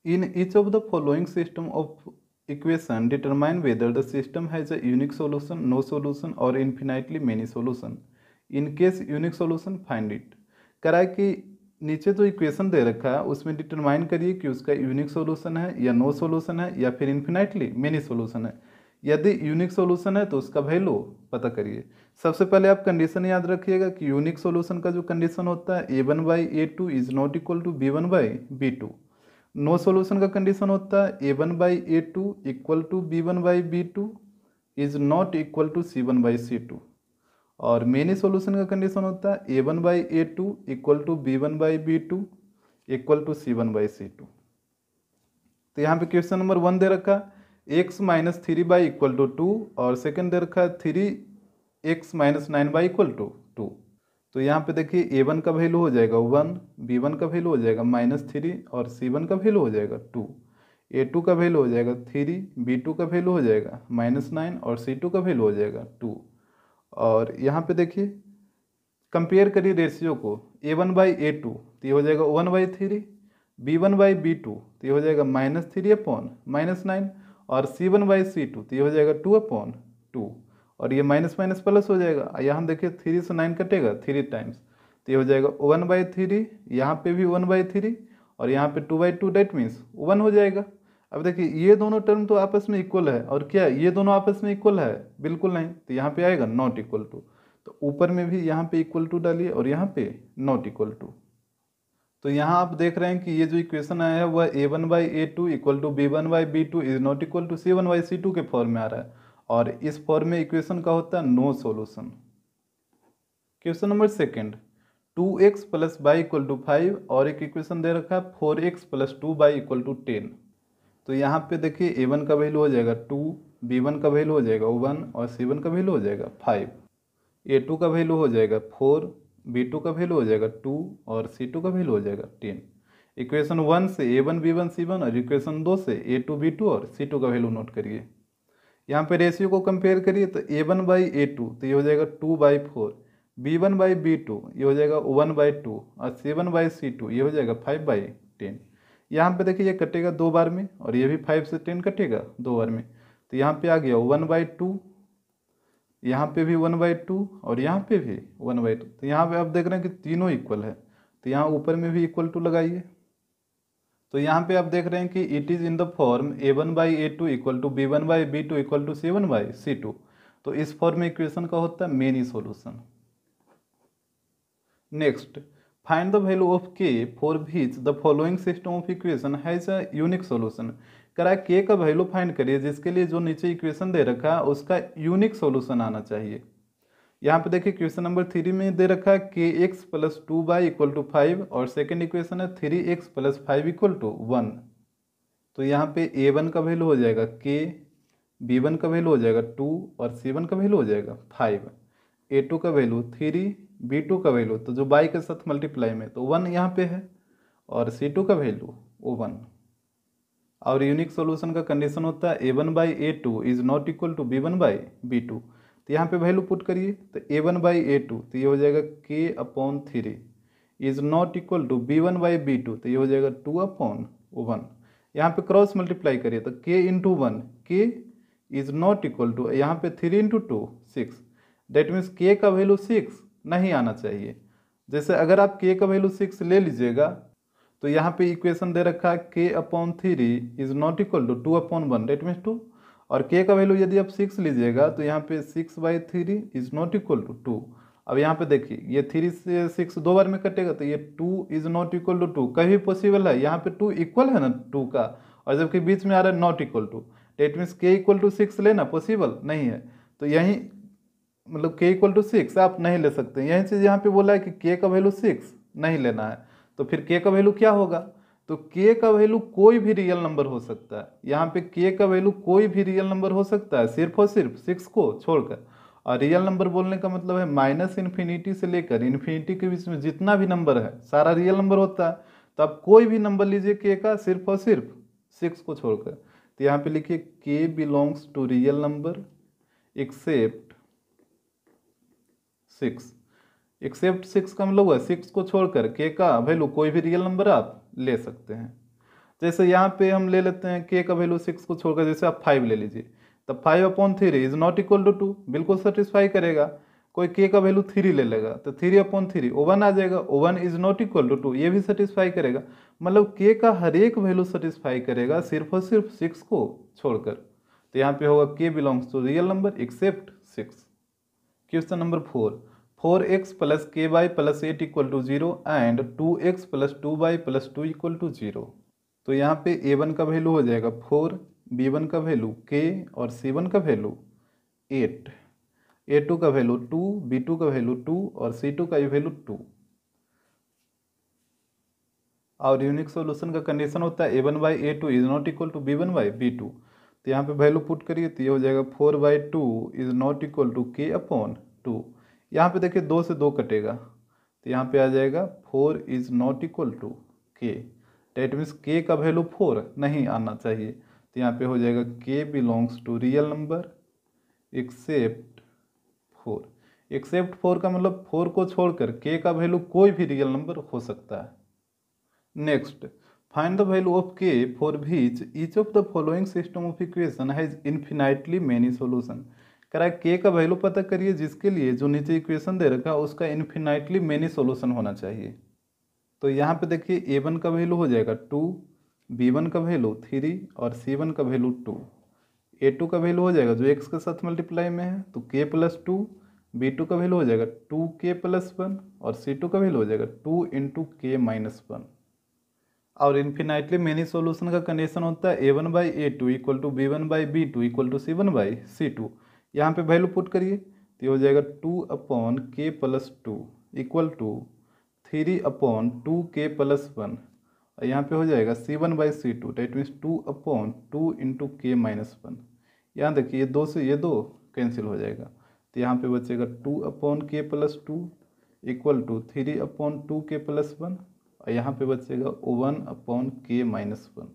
In each of the following system of equation, determine whether the system has a unique solution, no solution or infinitely many solution. In case unique solution, find it. करा है कि नीचे जो equation दे रखा है उसमें determine करिए कि उसका यूनिक सॉल्यूशन है या नो सॉल्यूशन है या फिर इन्फिनाइटली मेनी सॉल्यूशन है। यदि यूनिक सॉल्यूशन है तो उसका वैल्यू पता करिए। सबसे पहले आप कंडीशन याद रखिएगा कि यूनिक सॉल्यूशन का जो कंडीशन होता है a1/a2 is not equal to b1/b2। No solution का कंडीशन होता है a1/a2 equal to b1/b2 is not equal to c1/c2। और मेनी सॉल्यूशन का कंडीशन होता है a1/a2 equal to b1/b2 equal to c1/c2। तो यहाँ पे क्वेश्चन नंबर 1 दे रखा x माइनस 3 इक्वल टू 2 और सेकेंड दे रखा है 3x माइनस 9 इक्वल टू 2। तो यहाँ पे देखिए a1 का वैल्यू हो जाएगा 1, b1 का वैल्यू हो जाएगा -3 और c1 का वैल्यू हो जाएगा 2। a2 का वैल्यू हो जाएगा 3, b2 का वैल्यू हो जाएगा -9 और c2 का वैल्यू हो जाएगा 2। और यहाँ पे देखिए कंपेयर करिए रेशियो को a1/a2 तो ये हो जाएगा 1/3, b1/b2 तो ये हो जाएगा -3/-9 और c1/c2 तो ये हो जाएगा 2/2 और ये माइनस माइनस प्लस हो जाएगा। यहाँ देखिए 3 से 9 कटेगा 3 टाइम्स तो ये हो जाएगा 1/3, यहाँ पे भी 1/3 और यहाँ पे 2/2 डेट मीन्स 1 हो जाएगा। अब देखिए ये दोनों टर्म तो आपस में इक्वल है और क्या ये दोनों आपस में इक्वल है? बिल्कुल नहीं। तो यहाँ पे आएगा नॉट इक्वल टू। तो ऊपर में भी यहाँ पे इक्वल टू डालिए और यहाँ पे नॉट इक्वल टू। तो यहाँ आप देख रहे हैं कि ये जो इक्वेशन आया है वह a1/a2 equal to b1/b2 is not equal to c1/c2 के फॉर्म में आ रहा है और इस फॉर्म में इक्वेशन का होता है no solution. Question number second 2x plus y equal to 5 और एक इक्वेशन दे रखा है 4x plus 2y equal to 10। तो यहाँ पे देखिए a1 का वैल्यू हो जाएगा 2, b1 का वैल्यू हो जाएगा 1 और c1 का वैल्यू हो जाएगा 5। a2 का वैल्यू हो जाएगा 4, b2 का वैल्यू हो जाएगा 2 और c2 का वैल्यू हो जाएगा 10। इक्वेशन 1 से a1 b1 c1 और इक्वेशन 2 से a2 b2 और c2 का वैल्यू नोट करिए। यहाँ पे रेशियो को कंपेयर करिए तो a1/a2 तो ये हो जाएगा 2/4, b1/b2 ये हो जाएगा 1/2 और c1/c2 ये हो जाएगा 5/10। यहाँ पे देखिए ये कटेगा 2 बार में और ये भी 5 से 10 कटेगा 2 बार में। तो यहाँ पे आ गया 1/2, यहाँ पे भी 1/2 और यहाँ पे भी 1/2। तो यहाँ पे आप देख रहे हैं कि तीनों इक्वल है तो यहाँ ऊपर में भी इक्वल टू लगाइए। तो यहाँ पे आप देख रहे हैं कि it is in the form a1/a2 equal to b1/b2 equal to c1/c2। तो इस फॉर्म में इक्वेशन का होता है many solution. Next find the value of k for which the following system of equation has a unique solution. करा k का value find करिए जिसके लिए जो नीचे इक्वेशन दे रखा है उसका यूनिक सॉल्यूशन आना चाहिए। यहाँ पे देखिए क्वेश्चन नंबर 3 में दे रखा है kx plus 2y equal to 5 और सेकेंड इक्वेशन है 3x प्लस 5 इक्वल टू 1। तो यहाँ पे a1 का वैल्यू हो जाएगा k, b1 का वैल्यू हो जाएगा 2 और c1 का वैल्यू हो जाएगा 5, a2 का वैल्यू 3, b2 का वैल्यू तो जो बाई के साथ मल्टीप्लाई में तो 1 यहाँ पे है और c2 का वैल्यू 1। और यूनिक सॉल्यूशन का कंडीशन होता है a1/a2 is not equal to b1/b2। तो यहाँ पे वैल्यू पुट करिए तो a1/a2 तो ये हो जाएगा k/3 is not equal to b1/b2 तो ये हो जाएगा 2/1। यहाँ पे क्रॉस मल्टीप्लाई करिए तो k into 1 k is not equal to यहाँ पे 3 इंटू 2 6। डेट मीन्स k का वैल्यू 6 नहीं आना चाहिए। जैसे अगर आप k का वैल्यू 6 ले लीजिएगा तो यहाँ पे इक्वेशन दे रखा है k/3 is not equal to 2/1 that means 2 और k का वैल्यू यदि आप 6 लीजिएगा तो यहाँ पे 6/3 इज नॉट इक्वल टू 2। अब यहाँ पे देखिए ये 3 से 6 दो बार में कटेगा तो ये 2 इज नॉट इक्वल टू 2 कभी पॉसिबल है? यहाँ पे 2 इक्वल है ना 2 का और जबकि बीच में आ रहा है not equal to that means k equal to 6 लेना पॉसिबल नहीं है। तो यहीं मतलब k इक्वल टू 6 आप नहीं ले सकते। यही चीज़ यहाँ पे बोला है कि k का वैल्यू 6 नहीं लेना है। तो फिर k का वैल्यू क्या होगा? तो k का वैल्यू कोई भी रियल नंबर हो सकता है। यहाँ पे k का वैल्यू कोई भी रियल नंबर हो सकता है सिर्फ और सिर्फ 6 को छोड़कर। और रियल नंबर बोलने का मतलब है -इन्फिनिटी से लेकर इन्फिनिटी के बीच में जितना भी नंबर है सारा रियल नंबर होता है। तो आप कोई भी नंबर लीजिए k का सिर्फ और सिर्फ 6 को छोड़कर। तो यहाँ पे लिखिए k belongs to real number except 6। Except 6 का मतलब हुआ 6 को छोड़कर k का वैल्यू कोई भी रियल नंबर आप ले सकते हैं। जैसे यहाँ पे हम ले लेते हैं के का वैल्यू 6 को छोड़कर, जैसे आप 5 ले लीजिए, तब 5/3 इज नॉट इक्वल टू 2, बिल्कुल सेटिस्फाई करेगा। कोई के का वैल्यू 3 ले लेगा तो 3/3 O1 आ जाएगा, O1 is not equal to 2, ये भी सेटिस्फाई करेगा। मतलब के का हर एक वैल्यू सेटिस्फाई करेगा सिर्फ और सिर्फ 6 को छोड़कर। तो यहाँ पे होगा k belongs to real number except 6। Question number 4x plus k y plus 8 equal to 0 and 2x plus 2y plus 2 equal to 0। तो यहाँ पे a1 का वैल्यू हो जाएगा 4, b1 का वैल्यू k और c1 का वैल्यू 8, a2 का वैल्यू 2, b2 का वैल्यू 2 और c2 का वैल्यू 2। और यूनिक सॉल्यूशन का कंडीशन होता है a1/a2 is not equal to b1/b2। तो यहाँ पे वैल्यू पुट करिए तो ये हो जाएगा 4/2 is not equal to k/2। यहाँ पे देखिए 2 से 2 कटेगा तो यहाँ पे आ जाएगा 4 is not equal to k। That means k का वैल्यू 4 नहीं आना चाहिए। तो यहाँ पे हो जाएगा k belongs to real number except 4। Except 4 का मतलब 4 को छोड़कर k का वैल्यू कोई भी रियल नंबर हो सकता है। Next, find the value of k for which each of the following system of equation has infinitely many solution। कह रहा है k का वैल्यू पता करिए जिसके लिए जो नीचे इक्वेशन दे रखा है उसका इन्फिनाइटली मेनी सॉल्यूशन होना चाहिए। तो यहाँ पे देखिए a1 का वैल्यू हो जाएगा 2, b1 का वैल्यू 3 और c1 का वैल्यू 2। a2 का वैल्यू हो जाएगा जो x के साथ मल्टीप्लाई में है तो k प्लस 2, b2 का वैल्यू हो जाएगा 2k प्लस 1 और c2 का वैल्यू हो जाएगा 2 इंटू k माइनस 1। और इन्फिनाइटली मेनी सॉल्यूशन का कंडीशन होता है a1/a2 equal to b1/b2 equal to c1/c2। यहाँ पे वैल्यू पुट करिए तो ये हो जाएगा 2/k plus 2 equal to 3/2k plus 1 और यहाँ पे हो जाएगा c1/c2 that means 2/2 into k minus 1। यहाँ देखिए ये 2 से ये 2 कैंसिल हो जाएगा तो यहाँ पे बचेगा 2/k plus 2 equal to 3/2k plus 1 और यहाँ पे बचेगा 1/k माइनस 1।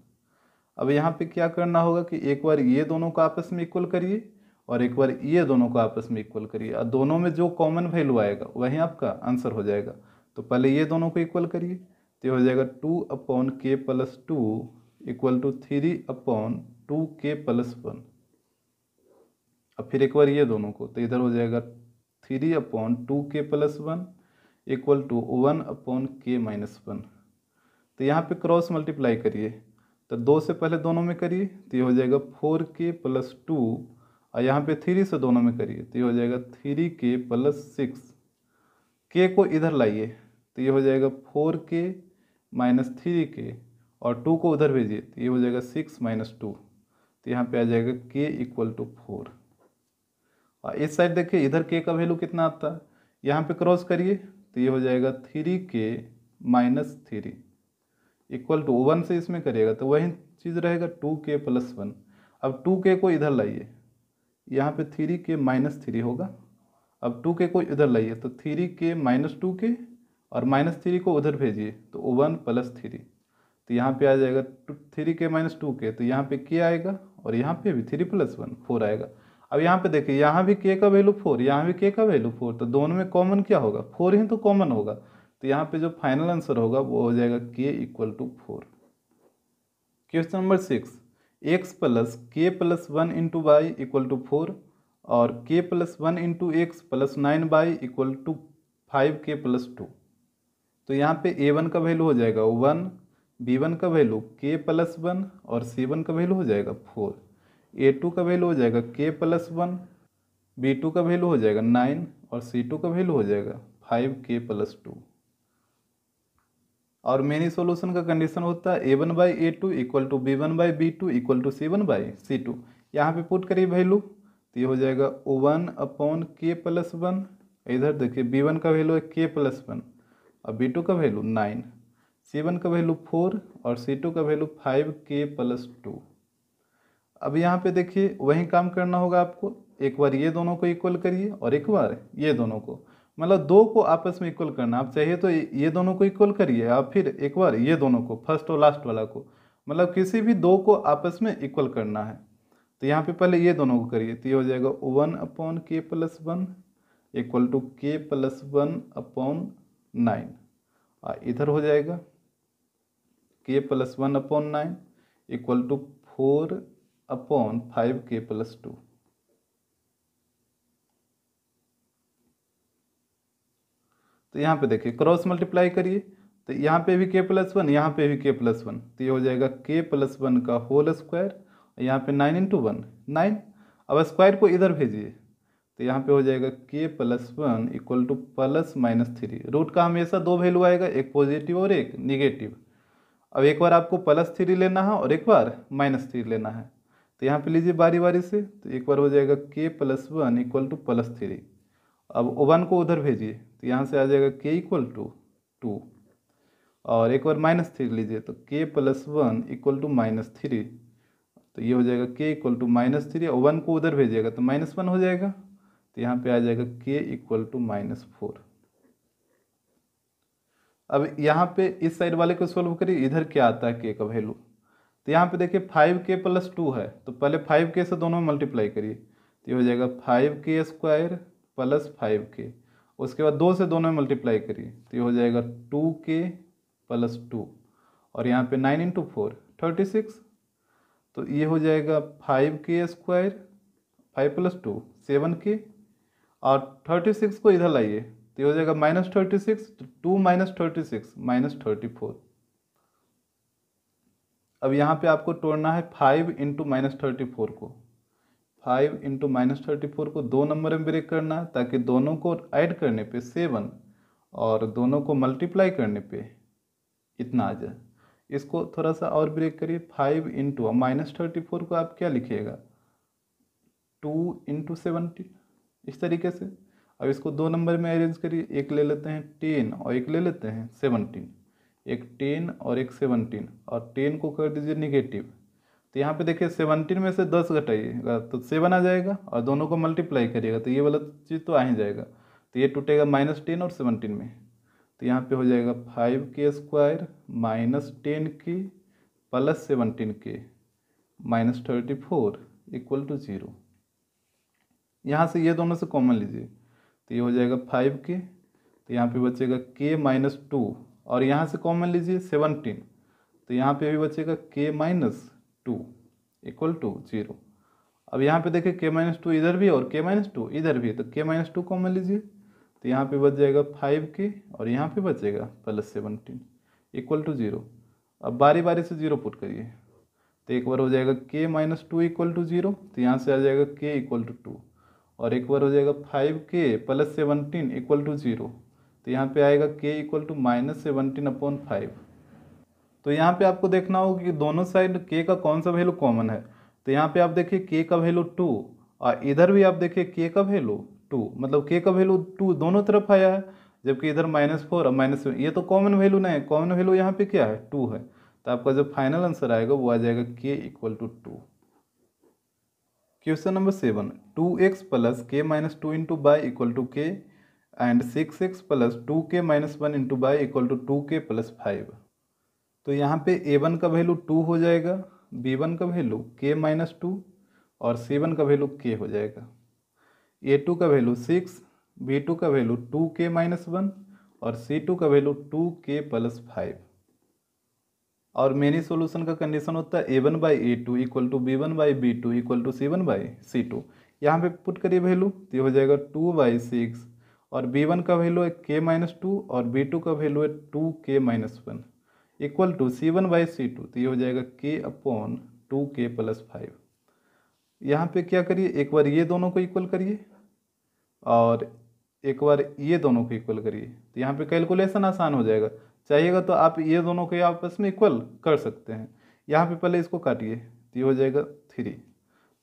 अब यहाँ पे क्या करना होगा कि एक बार ये दोनों को आपस में इक्वल करिए और एक बार ये दोनों को आपस में इक्वल करिए और दोनों में जो कॉमन वैल्यू आएगा वही आपका आंसर हो जाएगा। तो पहले ये दोनों को इक्वल करिए तो ये हो जाएगा 2/k plus 2 equal to 3/2k plus 1। अब फिर एक बार ये दोनों को तो इधर हो जाएगा 3/2k plus 1 equal to 1/k minus 1। तो यहाँ पे क्रॉस मल्टीप्लाई करिए तो 2 से पहले दोनों में करिए तो ये हो जाएगा 4k प्लस 2 और यहाँ पे 3 से दोनों में करिए तो ये हो जाएगा 3k प्लस 6। k को इधर लाइए तो ये हो जाएगा 4k माइनस 3k और 2 को उधर भेजिए तो ये हो जाएगा 6 माइनस 2। तो यहाँ पे आ जाएगा k इक्वल टू 4। और इस साइड देखिए इधर k का वैल्यू कितना आता है, यहाँ पे क्रॉस करिए तो ये हो जाएगा 3k माइनस 3 इक्वल टू 1 से इसमें करिएगा तो वही चीज़ रहेगा 2k प्लस 1। अब 2k को इधर लाइए, यहाँ पे 3k माइनस 3 होगा। अब 2k को इधर लाइए तो 3k माइनस 2k और माइनस 3 को उधर भेजिए तो 1 प्लस 3। तो यहाँ पे आ जाएगा 3k माइनस 2k तो यहाँ पे k आएगा और यहाँ पे भी 3 प्लस 1 4 आएगा। अब यहाँ पे देखिए यहाँ भी k का वैल्यू 4, यहाँ भी k का वैल्यू 4, तो दोनों में कॉमन क्या होगा 4 ही तो कॉमन होगा। तो यहाँ पे जो फाइनल आंसर होगा वो हो जाएगा k equal to 4। Question number 6, x plus k plus 1 into y equal to 4 और k plus 1 into x plus 9y equal to 5k plus 2। तो यहाँ पे a1 का वैल्यू हो जाएगा 1, b1 का वैल्यू k प्लस 1 और c1 का वैल्यू हो जाएगा 4, a2 का वैल्यू हो जाएगा k प्लस 1, b2 का वैल्यू हो जाएगा 9 और c2 का वैल्यू हो जाएगा 5k प्लस 2। और मेनी सॉल्यूशन का कंडीशन होता है a1/a2 equal to b1/b2 equal to c1/c2। यहाँ पे पुट करिए वैल्यू तो ये हो जाएगा 1/k प्लस 1। इधर देखिए b1 का वैल्यू है k प्लस 1 और b2 का वैल्यू 9, c1 का वैल्यू 4 और c2 का वैल्यू 5k प्लस 2। अब यहाँ पे देखिए वही काम करना होगा आपको, एक बार ये दोनों को इक्वल करिए और एक बार ये दोनों को, मतलब दो को आपस में इक्वल करना। आप चाहिए तो ये दोनों को इक्वल करिए, आप फिर एक बार ये दोनों को, फर्स्ट और लास्ट वाला को, मतलब किसी भी दो को आपस में इक्वल करना है। तो यहाँ पे पहले ये दोनों को करिए तो ये हो जाएगा 1/k plus 1 equal to k plus 1/9 और इधर हो जाएगा के प्लस 1/9 इक्वल टू 4/5 के प्लस 2। तो यहाँ पे देखिए क्रॉस मल्टीप्लाई करिए, तो यहाँ पे भी के प्लस 1, यहाँ पे भी के प्लस 1, तो ये हो जाएगा के प्लस 1 का होल स्क्वायर, यहाँ पे 9 इंटू 1 9। अब स्क्वायर को इधर भेजिए, तो यहाँ पे हो जाएगा k plus 1 equal to plus minus 3। Root का हमेशा दो वैल्यू आएगा, एक पॉजिटिव और एक निगेटिव। अब एक बार आपको +3 लेना है और एक बार -3 लेना है, तो यहाँ पे लीजिए बारी बारी से। तो एक बार हो जाएगा के प्लस 1 इक्वल टू +3। अब 1 को उधर भेजिए, तो यहाँ से आ जाएगा के इक्वल टू 2। और एक बार -3 लीजिए, तो के प्लस 1 इक्वल टू -3। तो ये हो जाएगा के इक्वल टू -3, और 1 को उधर भेजिएगा तो -1 हो जाएगा। तो यहाँ पे आ जाएगा के इक्वल टू -4। अब यहाँ पे इस साइड वाले को सोल्व करिए, इधर क्या आता है के का वैल्यू। तो यहाँ पे देखिए 5k प्लस 2 है, तो पहले 5k से दोनों में मल्टीप्लाई करिए, तो ये हो जाएगा 5k स्क्वायर प्लस 5k। उसके बाद 2 से दोनों में मल्टीप्लाई करिए, तो ये हो जाएगा 2k प्लस 2, और यहाँ पे 9 इंटू 4 36। तो ये हो जाएगा 5k स्क्वायर 5 प्लस 2 7k, और 36 को इधर लाइए, तो ये हो जाएगा -36, 2 - 36 -34। अब यहाँ पे आपको तोड़ना है 5 इंटू -34 को। 5 इंटू -34 को 2 नंबर में ब्रेक करना है, ताकि दोनों को ऐड करने पे 7 और दोनों को मल्टीप्लाई करने पे इतना आ जाए। इसको थोड़ा सा और ब्रेक करिए। 5 इंटू -34 को आप क्या लिखिएगा 2 इंटू 70, इस तरीके से। अब इसको 2 नंबर में अरेंज करिए, एक ले लेते हैं 10 और एक ले लेते हैं 17। एक 10 और एक 17, और 10 को कर दीजिए निगेटिव। तो यहाँ पे देखिए 17 में से 10 घटाइएगा तो 7 आ जाएगा, और दोनों को मल्टीप्लाई करिएगा तो ये वाला चीज़ तो आ ही जाएगा। तो ये टूटेगा -10 और 17 में। तो यहाँ पे हो जाएगा 5k square -10k plus 17k -34 equal to 0। यहाँ से ये दोनों से कॉमन लीजिए, तो ये हो जाएगा 5k, तो यहाँ पे बचेगा k -2, और यहाँ से कॉमन लीजिए 17, तो यहाँ पे भी बचेगा k -2 इक्वल टू 0। अब यहाँ पे देखिए k -2 इधर भी और k -2 इधर भी, तो k -2 कॉमन लीजिए, तो यहाँ पे बच जाएगा 5k, और यहाँ पे बचेगा +17 इक्वल टू 0। अब बारी बारी से 0 पुट करिए, तो एक बार हो जाएगा k -2 इक्वल टू 0, तो यहाँ से आ जाएगा k इक्वल टू 2, और एक बार हो जाएगा 5k प्लस 17 इक्वल टू 0, तो यहाँ पे आएगा k इक्वल टू -17/5। तो यहाँ पे आपको देखना होगा कि दोनों साइड k का कौन सा वैल्यू कॉमन है। तो यहाँ पे आप देखिए k का वैल्यू 2, और इधर भी आप देखिए k का वैल्यू 2, मतलब k का वैल्यू 2 दोनों तरफ आया है, जबकि इधर -4 और -7 ये तो कॉमन वैल्यू नहीं है। कॉमन वैल्यू यहाँ पे क्या है 2 है। तो आपका जो फाइनल आंसर आएगा वो आ जाएगा k equal to 2। Question number 7, 2x plus k -2 into by equal to k and 6x plus 2k -1 into by equal to 2k plus 5। तो यहाँ पे a1 का वैल्यू 2 हो जाएगा, b1 का वैल्यू k -2, और c1 का वैल्यू k हो जाएगा। a2 का वैल्यू 6, b2 का वैल्यू 2k -1, और c2 का वैल्यू 2k प्लस 5। और मेनी सॉल्यूशन का कंडीशन होता है a1/a2 equal to b1/b2 equal to c1/c2। यहाँ पे पुट करिए वैल्यू, तो ये हो जाएगा 2/6, और b1 का वैल्यू है k -2, और b2 का वैल्यू है 2k -1 इक्वल टू c1/c2। तो ये हो जाएगा k/2k प्लस 5। यहाँ पे क्या करिए, एक बार ये दोनों को इक्वल करिए और एक बार ये दोनों को इक्वल करिए, तो यहाँ पे कैलकुलेशन आसान हो जाएगा। चाहिएगा तो आप ये दोनों को आपस में इक्वल कर सकते हैं। यहाँ पे पहले इसको काटिए, तो ये हो जाएगा 3।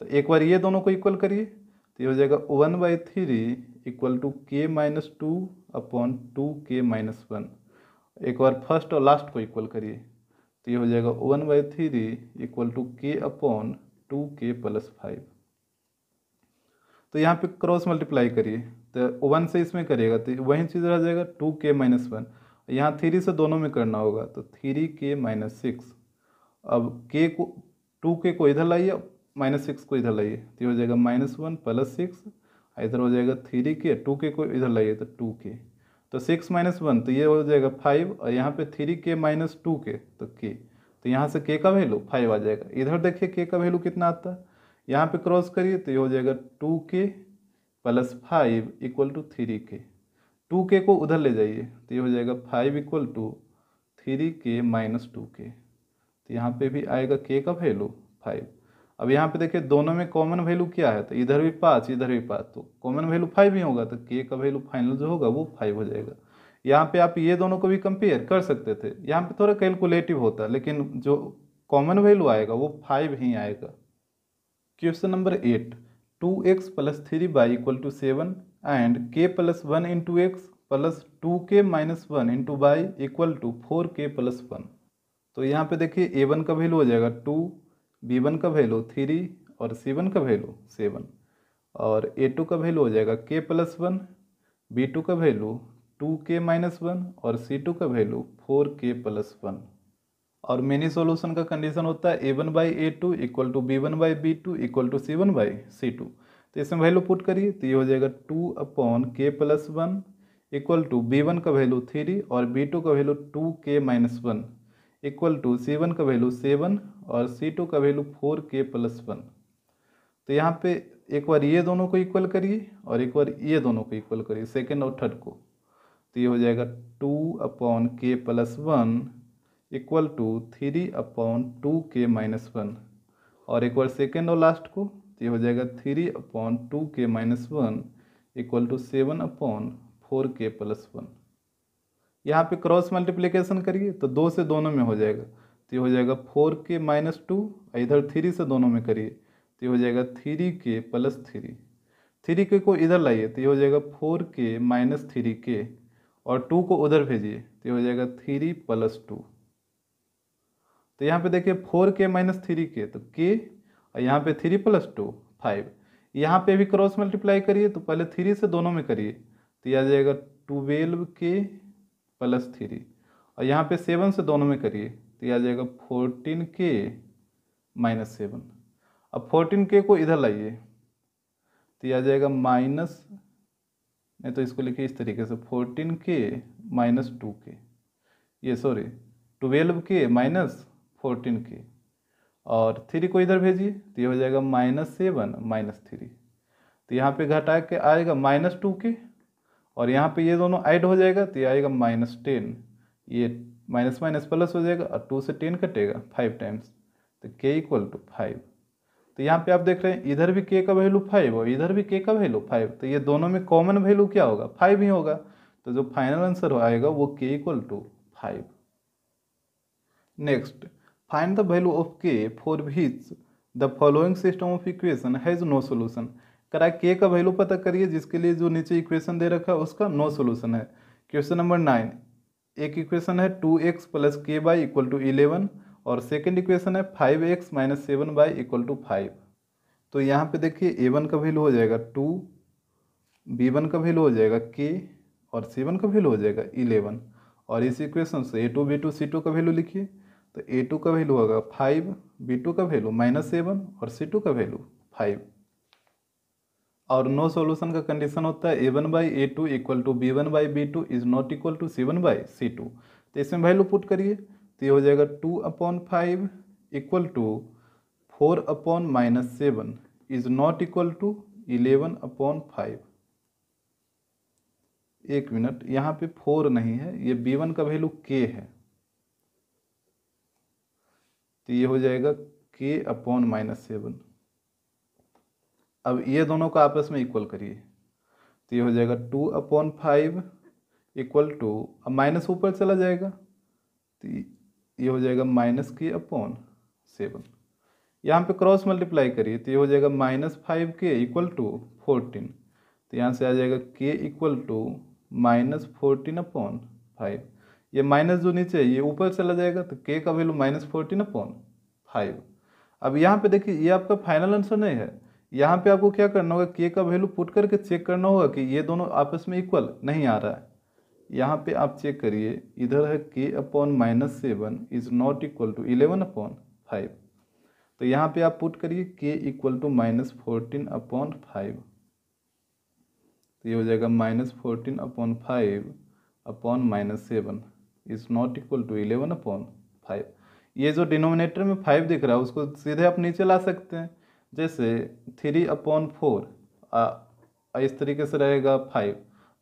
तो एक बार ये दोनों को इक्वल करिए, तो ये हो जाएगा 1/3 equal to k -2 upon 2k -1। एक बार फर्स्ट और लास्ट को इक्वल करिए, तो ये हो जाएगा 1/3 equal to k upon 2k plus 5। तो यहाँ पे क्रॉस मल्टीप्लाई करिए, तो 1 से इसमें करिएगा तो वही चीज़ रह जाएगा 2k -1। यहाँ 3 से दोनों में करना होगा, तो 3k -6। अब k को 2k को इधर लाइए, -6 को इधर लाइए, तो ये हो जाएगा -1 प्लस 6। इधर हो जाएगा 3k, 2k को इधर लाइए तो 2k, तो 6 - 1 तो ये हो जाएगा 5, और यहाँ पे 3k -2k तो k, तो यहाँ से k का वैल्यू 5 आ जाएगा। इधर देखिए k का वैल्यू कितना आता है, यहाँ पे क्रॉस करिए तो ये हो जाएगा 2k plus 5 equal to 3k। 2k को उधर ले जाइए तो ये हो जाएगा 5 equal to 3k minus 2k। तो यहाँ पे भी आएगा k का वैल्यू 5। अब यहाँ पे देखिए दोनों में कॉमन वैल्यू क्या है, तो इधर भी 5 इधर भी 5, तो कॉमन वैल्यू 5 ही होगा, तो k का वैल्यू फाइनल जो होगा वो 5 हो जाएगा। यहाँ पे आप ये दोनों को भी कंपेयर कर सकते थे, यहाँ पे थोड़ा कैलकुलेटिव होता है, लेकिन जो कॉमन वैल्यू आएगा वो 5 ही आएगा। Question number 8, 2x plus 3y equal to 7 and k plus 1 into x plus 2k minus 1 into y equal to 4k plus 1। तो यहाँ पे देखिए a1 का वैल्यू हो जाएगा 2, b1 का वैल्यू 3 और c1 का वैल्यू 7, और a2 का वैल्यू हो जाएगा k प्लस 1, b2 का वैल्यू 2k माइनस 1 और c2 का वैल्यू 4k प्लस 1। और मेनी सॉल्यूशन का कंडीशन होता है a1 by a2 equal to b1 by b2 equal to c1 by c2। तो इसमें वैल्यू पुट करिए तो ये हो जाएगा 2 upon k plus 1 equal to b1 का वैल्यू 3 और b2 का value 2k minus 1 equal to c1 का वैल्यू 7 और c2 का वैल्यू 4k प्लस 1। तो यहाँ पे एक बार ये दोनों को इक्वल करिए और एक बार ये दोनों को इक्वल करिए, सेकेंड और थर्ड को। तो ये हो जाएगा 2 upon k plus 1 equal to 3 upon 2k minus 1, और एक बार सेकेंड और लास्ट को, तो ये हो जाएगा 3 upon 2k minus 1 equal to 7 upon 4k plus 1। यहाँ पे क्रॉस मल्टीप्लिकेशन करिए तो 2 से दोनों में हो जाएगा, तो ये हो जाएगा 4k माइनस 2, इधर 3 से दोनों में करिए तो ये हो जाएगा 3k प्लस 3। 3k को इधर लाइए तो ये हो जाएगा 4k माइनस 3k, और 2 को उधर भेजिए तो ये हो जाएगा 3 प्लस 2। तो यहाँ पे देखिए 4k माइनस 3k तो k, और यहाँ पे 3 प्लस 2 5। यहाँ पे भी क्रॉस मल्टीप्लाई करिए तो पहले 3 से दोनों में करिए तो ये आ जाएगा 12k प्लस 3, और यहाँ पे 7 से दोनों में करिए तो ये आ जाएगा 14k माइनस 7। अब 14k को इधर लाइए तो ये आ जाएगा माइनस, नहीं तो इसको लिखिए इस तरीके से 14k माइनस 2k, ये सॉरी 12k माइनस 14k, और 3 को इधर भेजिए तो ये हो जाएगा माइनस 7 माइनस 3। तो यहाँ पे घटा के आएगा माइनस 2k, और यहाँ पे ये दोनों ऐड हो जाएगा तो ये आएगा माइनस 10, ये माइनस माइनस प्लस हो जाएगा और 2 से 10 कटेगा 5 टाइम्स, तो k इक्वल टू 5। तो यहाँ पे आप देख रहे हैं इधर भी k का वैल्यू 5 और इधर भी k का वैल्यू 5, तो ये दोनों में कॉमन वैल्यू क्या होगा, 5 ही होगा। तो जो फाइनल आंसर आएगा वो k equal to 5। Next, find the value of k for which the following system of equation has no solution. करा k का वैल्यू पता करिए जिसके लिए जो नीचे इक्वेशन दे रखा है उसका नो सोल्यूशन है। क्वेश्चन नंबर 9, एक इक्वेशन है 2x plus k Y equal to 11, और सेकेंड इक्वेशन है 5x minus 7y equal to 5। तो यहाँ पे देखिए a1 का वैल्यू हो जाएगा 2, b1 का वैल्यू हो जाएगा k, और c1 का वैल्यू हो जाएगा 11, और इस इक्वेशन से a2 b2 c2 का वैल्यू लिखिए। तो a2 का वैल्यू होगा 5, b2 का वैल्यू माइनस 7 और c2 का वैल्यू 5। और नो सॉल्यूशन का कंडीशन होता है a1 by a2 equal to b1 by b2 is not equal to c1 by c2। तो इसमें वैल्यू पुट करिए तो ये हो जाएगा 2 upon 5 equal to 4 upon minus 7 is not equal to 11 upon 5। एक मिनट, यहाँ पे 4 नहीं है, ये b1 का वैल्यू k है, तो ये हो जाएगा k अपॉन माइनस 7। अब ये दोनों को आपस में इक्वल करिए तो ये हो जाएगा 2 अपॉन 5 इक्वल टू, अब माइनस ऊपर चला जाएगा तो ये हो जाएगा माइनस k अपॉन 7। यहाँ पे क्रॉस मल्टीप्लाई करिए तो ये हो जाएगा माइनस 5k इक्वल टू 14। तो यहाँ से आ जाएगा k equal to minus 14 upon 5। ये माइनस जो नीचे है ये ऊपर चला जाएगा तो k का वैल्यू माइनस 14 अपॉन 5। अब यहाँ पे देखिए ये आपका फाइनल आंसर नहीं है, यहाँ पे आपको क्या करना होगा, k का वैल्यू पुट करके चेक करना होगा कि ये दोनों आपस में इक्वल नहीं आ रहा है। यहाँ पे आप चेक करिए, इधर है k upon minus 7 is not equal to 11 upon 5। तो यहाँ पे आप पुट करिए k equal to minus 14 upon 5, तो ये हो जाएगा minus 14 upon 5 upon minus 7 is not equal to 11 upon 5। ये जो डिनोमिनेटर में 5 दिख रहा है उसको सीधे आप नीचे ला सकते हैं, जैसे 3/4 इस तरीके से रहेगा 5।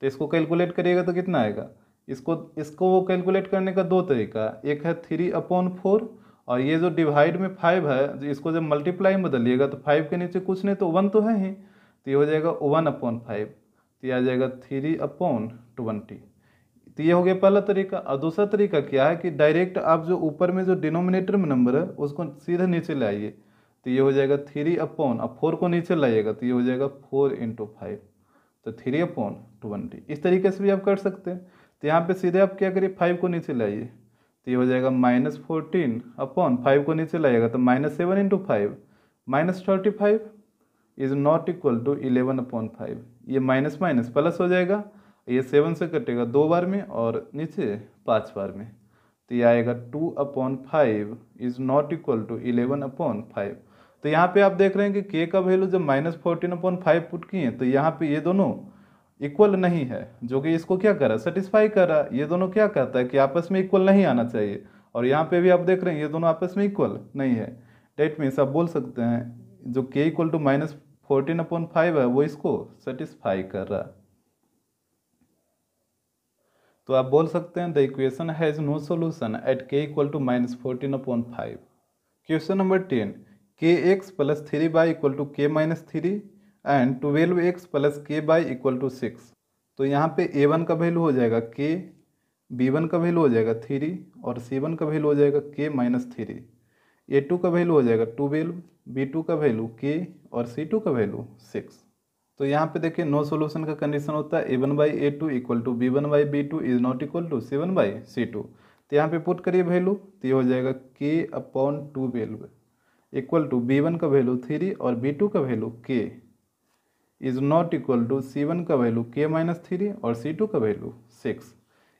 तो इसको कैलकुलेट करिएगा तो कितना आएगा, इसको वो कैलकुलेट करने का दो तरीका, एक है 3/4 और ये जो डिवाइड में 5 है इसको जब मल्टीप्लाई में बदलिएगा तो 5 के नीचे कुछ नहीं तो 1 तो है ही, तो ये हो जाएगा 1/5, तो ये आ जाएगा 3/20। तो ये हो गया पहला तरीका। और दूसरा तरीका क्या है कि डायरेक्ट आप जो ऊपर में जो डिनोमिनेटर में नंबर है उसको सीधे नीचे ले आइए, तो ये हो जाएगा 3/4 को नीचे लाइएगा तो ये हो जाएगा 4×5, तो 3/20। इस तरीके से भी आप कर सकते हैं। तो यहाँ पे सीधे आप क्या करिए 5 को नीचे लाइए, तो ये हो जाएगा -14/5 को नीचे लाइएगा तो -7×5 -35 इज नॉट इक्वल टू 11/5। ये माइनस माइनस प्लस हो जाएगा, ये 7 से कटेगा 2 बार में और नीचे 5 बार में, तो ये आएगा 2/5 इज नॉट इक्वल टू 11/5। तो यहाँ पे आप देख रहे हैं कि k का वैल्यू जब -14/5 पुट किए तो यहाँ पे ये दोनों इक्वल नहीं है, जो कि इसको क्या कर रहा है, सेटिस्फाई कर रहा है। ये दोनों क्या कहता है कि आपस में इक्वल नहीं आना चाहिए, और यहाँ पे भी आप देख रहे हैं ये दोनों आपस में इक्वल नहीं है। डेट मीन्स आप बोल सकते हैं जो k इक्वल टू -14/5 है वो इसको सेटिस्फाई कर रहा है। तो आप बोल सकते हैं the equation has no solution at k equal to -14/5। Question number 10, kx plus 3y equal to k-3 and 12x plus ky equal to 6। तो यहाँ पे a1 का वैल्यू हो जाएगा k, b1 का वैल्यू हो जाएगा 3 और c1 का वैल्यू हो जाएगा k-3, a2 का वैल्यू हो जाएगा 12, b2 का वैल्यू k और c2 का वैल्यू 6। तो यहाँ पे देखिए नो सॉल्यूशन का कंडीशन होता है a1/a2 equal to b1/b2 is not equal to 7/c2। तो यहाँ पे पुट करिए वैल्यू, तो ये हो जाएगा k/12 इक्वल टू b1 का वैल्यू 3 और b2 का value k is not equal to c1 का वैल्यू k-3 और c2 का वैल्यू 6।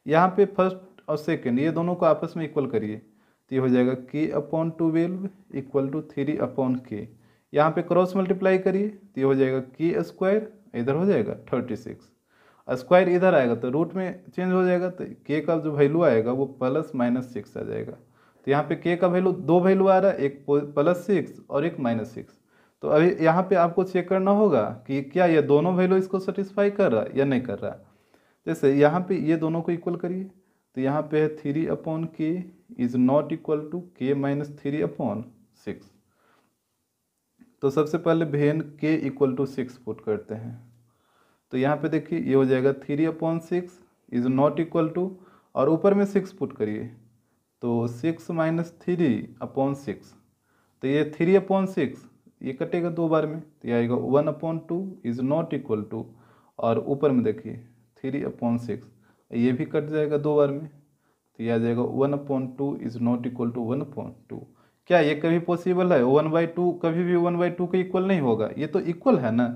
यहाँ पे फर्स्ट और सेकेंड ये दोनों को आपस में इक्वल करिए, तो ये हो जाएगा k/12 इक्वल टू 3/k। यहाँ पे क्रॉस मल्टीप्लाई करिए तो ये हो जाएगा k², इधर हो जाएगा 36, स्क्वायर इधर आएगा तो रूट में चेंज हो जाएगा, तो k का जो वैल्यू आएगा वो +-6 आ जाएगा। तो यहाँ पे k का वैल्यू दो वैल्यू आ रहा है, एक +6 और एक -6। तो अभी यहाँ पे आपको चेक करना होगा कि क्या ये दोनों वैल्यू इसको सेटिस्फाई कर रहा है या नहीं कर रहा है। जैसे यहाँ पे ये दोनों को इक्वल करिए, तो यहाँ पे है 3/k is not equal to k-3/6। तो सबसे पहले when k equal to 6 put करते हैं, तो यहाँ पे देखिए ये हो जाएगा 3/6 इज नॉट इक्वल टू, और ऊपर में 6 पुट करिए तो 6 - 3/6, तो ये 3/6 ये कटेगा 2 बार में, तो ये आएगा 1/2 इज नॉट इक्वल टू, और ऊपर में देखिए 3/6 ये भी कट जाएगा 2 बार में, तो ये आ जाएगा 1/2 इज नॉट इक्वल टू 1/2। क्या ये कभी पॉसिबल है, 1/2 कभी भी 1/2 के इक्वल नहीं होगा, ये तो इक्वल है ना।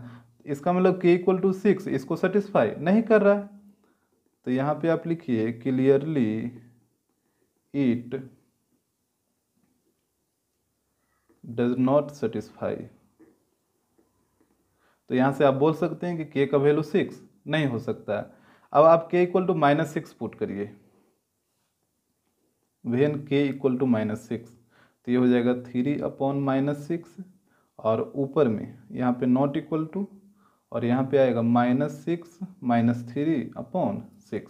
इसका मतलब k इक्वल टू 6 इसको सेटिस्फाई नहीं कर रहा है। तो यहाँ पे आप लिखिए clearly it does not satisfy. तो यहाँ से आप बोल सकते हैं कि k का वैल्यू 6 नहीं हो सकता है। अब आप k इक्वल टू -6 पुट करिए, वेन k इक्वल टू -6, तो ये हो जाएगा 3/-6 और ऊपर में यहाँ पे नॉट इक्वल टू, और यहाँ पे आएगा -6 - 3/6,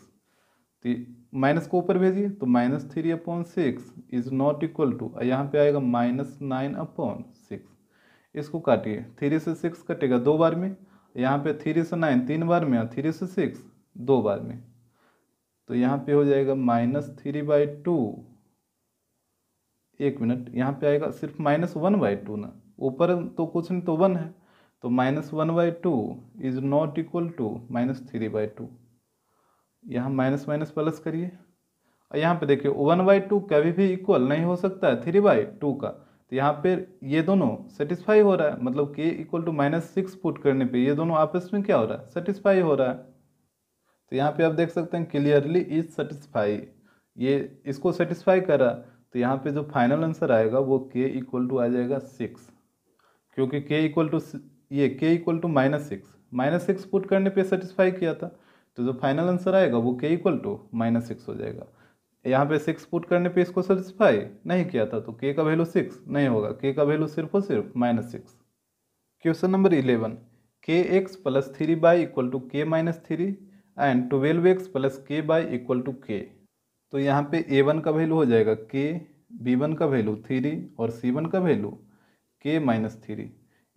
तो माइनस को ऊपर भेजिए तो -3/6 इज नॉट इक्वल टू, यहाँ पे आएगा -9/6। इसको काटिए, 3 से 6 कटेगा 2 बार में, यहाँ पे 3 से 9 3 बार में और 3 से 6 2 बार में, तो यहाँ पे हो जाएगा -3/2। एक मिनट, यहाँ पे आएगा सिर्फ -1/2 ना, ऊपर तो कुछ नहीं तो 1 है, तो -1/2 इज नॉट इक्वल टू -3/2। यहाँ माइनस माइनस प्लस करिए, और यहाँ पे देखिए 1/2 कभी भी इक्वल नहीं हो सकता है 3/2 का, तो यहाँ पे ये दोनों सेटिस्फाई हो रहा है, मतलब k इक्वल टू -6 पुट करने पे ये दोनों आपस में क्या हो रहा है, सेटिस्फाई हो रहा है। तो यहाँ पे आप देख सकते हैं क्लियरली इज सेटिस्फाई, ये इसको सेटिस्फाई कर रहा, तो यहाँ पे जो फाइनल आंसर आएगा वो k इक्वल टू आ जाएगा 6, क्योंकि k इक्वल टू ये k इक्वल टू -6 पुट करने पे सेटिस्फाई किया था, तो जो फाइनल आंसर आएगा वो k इक्वल टू -6 हो जाएगा। यहाँ पे 6 पुट करने पे इसको सेटिस्फाई नहीं किया था, तो k का वैल्यू 6 नहीं होगा, k का वैल्यू सिर्फ और सिर्फ -6। Question number 11, kx plus 3y equal to k minus 3 and 12x plus k y equal to k। तो यहाँ पे a1 का वैल्यू हो जाएगा k, b1 का वैल्यू 3 और c1 का वैल्यू k माइनस 3,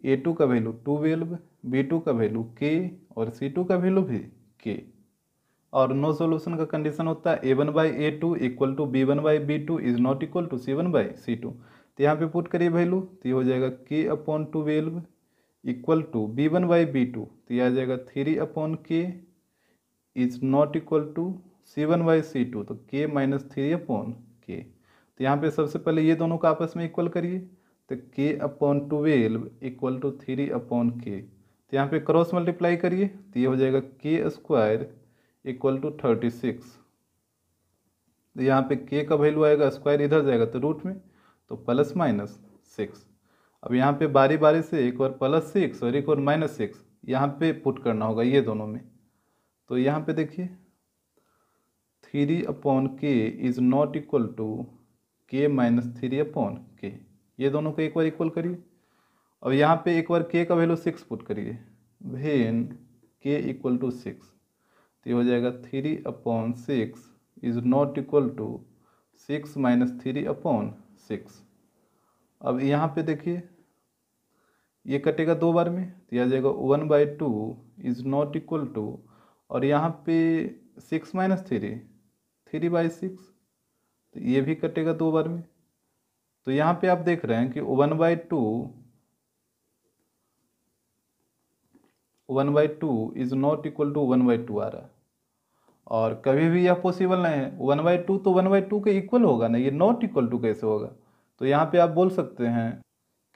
a2 का वैल्यू 12, b2 का वैल्यू k और c2 का वैल्यू भी k। और नो सॉल्यूशन का कंडीशन होता है a1/a2 equal to b1/b2 is not equal to c1/c2। तो यहाँ पे पुट करिए वैल्यू, तो ये हो जाएगा k/12 इक्वल टू b1/b2, तो ये आ जाएगा 3/k is not equal to c1/c2, तो k माइनस 3/k। तो यहाँ पे सबसे पहले ये दोनों को आपस में इक्वल करिए, तो k/12 इक्वल टू 3/k। तो यहाँ पे क्रॉस मल्टीप्लाई करिए, तो ये हो जाएगा k² इक्वल टू 36। तो यहाँ पे k का वैल्यू आएगा, स्क्वायर इधर जाएगा तो रूट में, तो +/6। अब यहाँ पे बारी बारी से एक बार +6 और एक और -6 यहाँ पे पुट करना होगा ये दोनों में। तो यहाँ पे देखिए 3/k is not equal to k minus 3/k, ये दोनों को एक बार इक्वल करिए। अब यहाँ पे एक बार k का वैल्यू 6 पुट करिए, वेन k इक्वल टू 6, तो ये हो जाएगा 3/6 is not equal to 6 minus 3/6। अब यहाँ पे देखिए ये कटेगा 2 बार में, तो यह आ जाएगा 1/2 इज नॉट इक्वल टू, और यहाँ पे 6 माइनस 3/6, तो ये भी कटेगा 2 बार में। तो यहाँ पे आप देख रहे हैं कि 1/2 इज नॉट इक्वल टू 1/2 आ रहा है, और कभी भी यह पॉसिबल नहीं है। 1/2 तो 1/2 के इक्वल होगा ना, ये नॉट इक्वल टू कैसे होगा। तो यहाँ पे आप बोल सकते हैं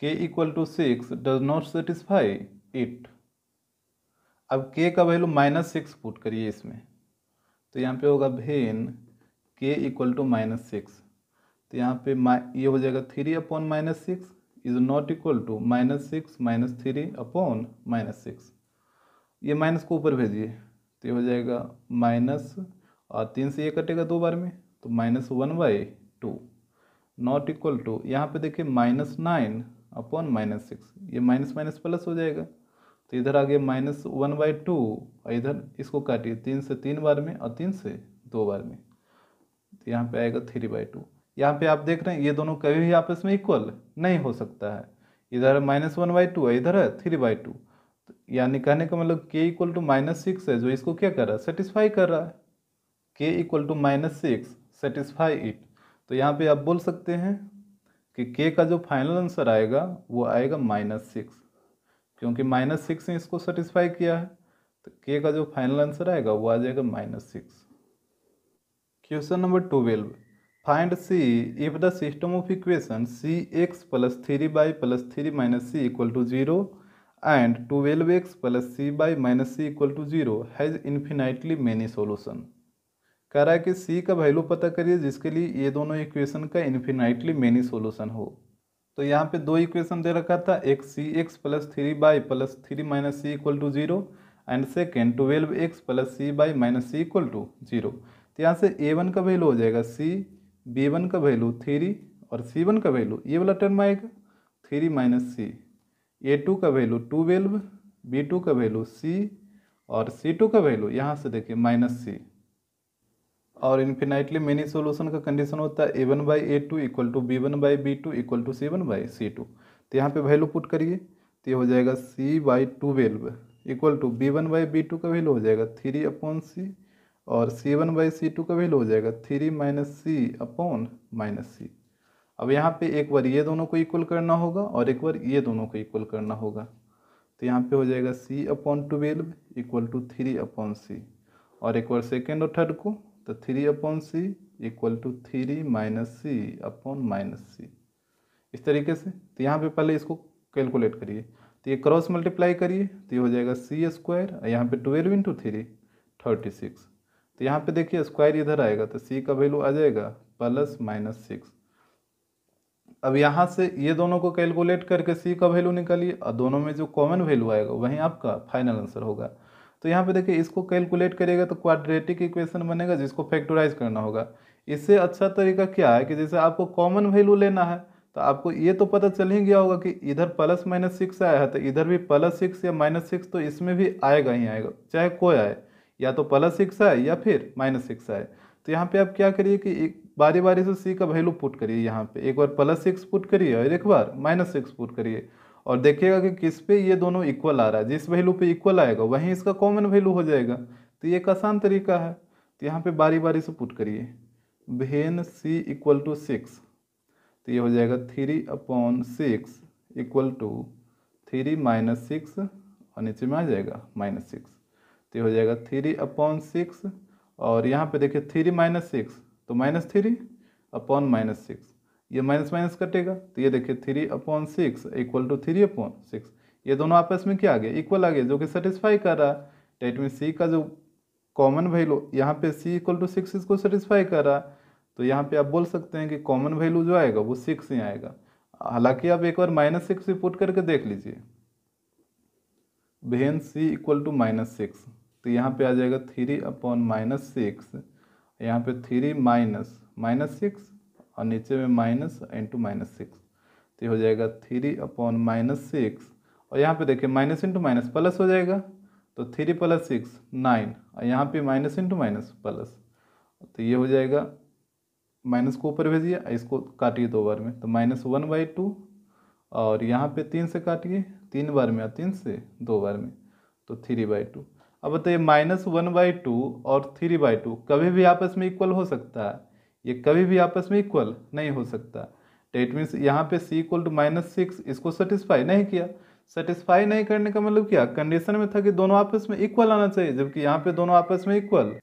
k equal to 6 does not satisfy it. अब k का वैल्यू -6 पुट करिए इसमें, तो यहाँ पे होगा वेन k इक्वल टू -6, तो यहाँ पे ये हो जाएगा 3/-6 is not equal to -6 minus 3/-6। ये माइनस को ऊपर भेजिए, तो ये हो जाएगा माइनस, और 3 से ये कटेगा 2 बार में, तो -1/2 नॉट इक्वल टू, यहाँ पे देखिए -9/-6, ये माइनस माइनस प्लस हो जाएगा, तो इधर आ गया -1/2, और इधर इसको काटिए 3 से 3 बार में और 3 से 2 बार में, तो यहाँ पे आएगा 3/2। यहाँ पे आप देख रहे हैं ये दोनों कभी भी आपस में इक्वल नहीं हो सकता है, इधर -1/2 है, इधर है 3/2, यानी कहने का मतलब k इक्वल टू -6 है जो इसको क्या कर रहा है, सेटिस्फाई कर रहा है। k equal to -6 satisfy it. तो यहाँ पे आप बोल सकते हैं कि k का जो फाइनल आंसर आएगा वो आएगा -6, क्योंकि -6 ने इसको सेटिस्फाई किया है, तो k का जो फाइनल आंसर आएगा वो आ जाएगा -6। Question number 12, find c if the system of equation cx plus 3y plus 3 minus c equal to 0 and 12x plus c/- c equal to 0 has infinitely many solution. कह रहा है कि c का value पता करिए जिसके लिए ये दोनों इक्वेशन का इन्फिनाइटली मेनी सोल्यूशन हो। तो यहाँ पे 2 इक्वेशन दे रखा था, एक cx plus 3y plus 3 minus c equal to 0 and second 12x plus c/- c equal to 0। तो यहाँ से a1 का वैल्यू हो जाएगा c, b1 का वैल्यू 3 और c1 का वैल्यू ये वाला टर्म आएगा 3 माइनस c, a2 का वैल्यू 12, b2 का वैल्यू c और c2 का वैल्यू यहाँ से देखिए -c। और इन्फिनाइटली मेनी सॉल्यूशन का कंडीशन होता है a1/a2 equal to b1/b2 equal to c1/c2। तो यहाँ पे वैल्यू पुट करिए, तो ये हो जाएगा c/12 इक्वल टू b1/b2 का वैल्यू हो जाएगा 3/c और c1/c2 का वैल्यू हो जाएगा 3 माइनस c/-c। अब यहाँ पे एक बार ये दोनों को इक्वल करना होगा और एक बार ये दोनों को इक्वल करना होगा, तो यहाँ पे हो जाएगा c/12 इक्वल टू 3/c, और एक बार सेकेंड और थर्ड को, तो 3/c equal to 3 minus c/-c, इस तरीके से। तो यहाँ पे पहले इसको कैलकुलेट करिए, तो ये क्रॉस मल्टीप्लाई करिए, तो ये हो जाएगा c², यहाँ पे 12 इंटू 3 36। तो यहाँ पे देखिए स्क्वायर इधर आएगा, तो c का वैल्यू आ जाएगा +-6। अब यहाँ से ये दोनों को कैलकुलेट करके c का वैल्यू निकालिए, और दोनों में जो कॉमन वैल्यू आएगा वहीं आपका फाइनल आंसर होगा। तो यहाँ पे देखिए इसको कैलकुलेट करिएगा तो क्वाड्रेटिक इक्वेशन बनेगा जिसको फैक्टराइज करना होगा। इससे अच्छा तरीका क्या है कि जैसे आपको कॉमन वैल्यू लेना है तो आपको ये तो पता चल ही गया होगा कि इधर प्लस माइनस 6 आया है तो इधर भी +6 या -6 तो इसमें भी आएगा ही आएगा, चाहे कोई आए, या तो +6 आए या फिर -6 आए। तो यहाँ पे आप क्या करिए कि एक बारी बारी से सी का वैल्यू पुट करिए, यहाँ पे एक बार +6 पुट करिए और एक बार -6 पुट करिए और देखिएगा कि किस पे ये दोनों इक्वल आ रहा है। जिस वैल्यू पे इक्वल आएगा वहीं इसका कॉमन वैल्यू हो जाएगा। तो ये एक आसान तरीका है। तो यहाँ पे बारी बारी से पुट करिए, वेन सी इक्वल टू 6 तो ये हो जाएगा 3/6 इक्वल टू 3 - 6 और नीचे में आ जाएगा -6। तो ये हो जाएगा 3/6 और यहाँ पे देखिए 3 - 6 तो -3/6, ये माइनस माइनस कटेगा तो ये देखिए 3/6 इक्वल टू 3/6, ये दोनों आपस में क्या आ गया, इक्वल आ गया, जो कि सेटिस्फाई कर रहा है। डेट में सी का जो कॉमन वैल्यू यहाँ पे सी इक्वल टू 6 इसको सेटिस्फाई कर रहा है। तो यहाँ पे आप बोल सकते हैं कि कॉमन वैल्यू जो आएगा वो 6 ही आएगा। हालांकि आप एक बार -6 भी पुट करके देख लीजिए, वेन सी इक्वल टू -6 तो यहाँ पे आ जाएगा 3/6, यहाँ पे 3 - -6 और नीचे में माइनस इंटू -6 तो ये हो जाएगा 3/6 और यहाँ पे देखिए माइनस इंटू माइनस प्लस हो जाएगा तो 3 + 6 9 और यहाँ पे माइनस इंटू माइनस प्लस, तो ये हो जाएगा, माइनस को ऊपर भेजिए, इसको काटिए 2 बार में तो -1/2 और यहाँ पे 3 से काटिए 3 बार में और 3 से 2 बार में तो 3/2। अब बताइए -1/2 और 3/2 कभी भी आपस में इक्वल हो सकता है, ये कभी भी आपस में इक्वल नहीं हो सकता। तो इट मीन्स यहाँ पे c इक्वल टू -6 इसको सेटिस्फाई नहीं किया। सेटिस्फाई नहीं करने का मतलब क्या, कंडीशन में था कि दोनों आपस में इक्वल आना चाहिए, जबकि यहाँ पे दोनों आपस में इक्वल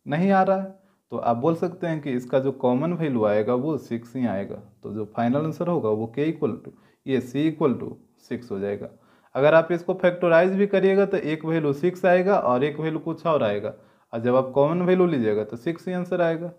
नहीं आ रहा है। तो आप बोल सकते हैं कि इसका जो कॉमन वैल्यू आएगा वो 6 ही आएगा। तो जो फाइनल आंसर होगा वो k इक्वल टू ये c इक्वल टू 6 हो जाएगा। अगर आप इसको फैक्टराइज भी करिएगा तो एक वैल्यू 6 आएगा और एक वैल्यू कुछ और आएगा, और जब आप कॉमन वैल्यू लीजिएगा तो 6 ही आंसर आएगा।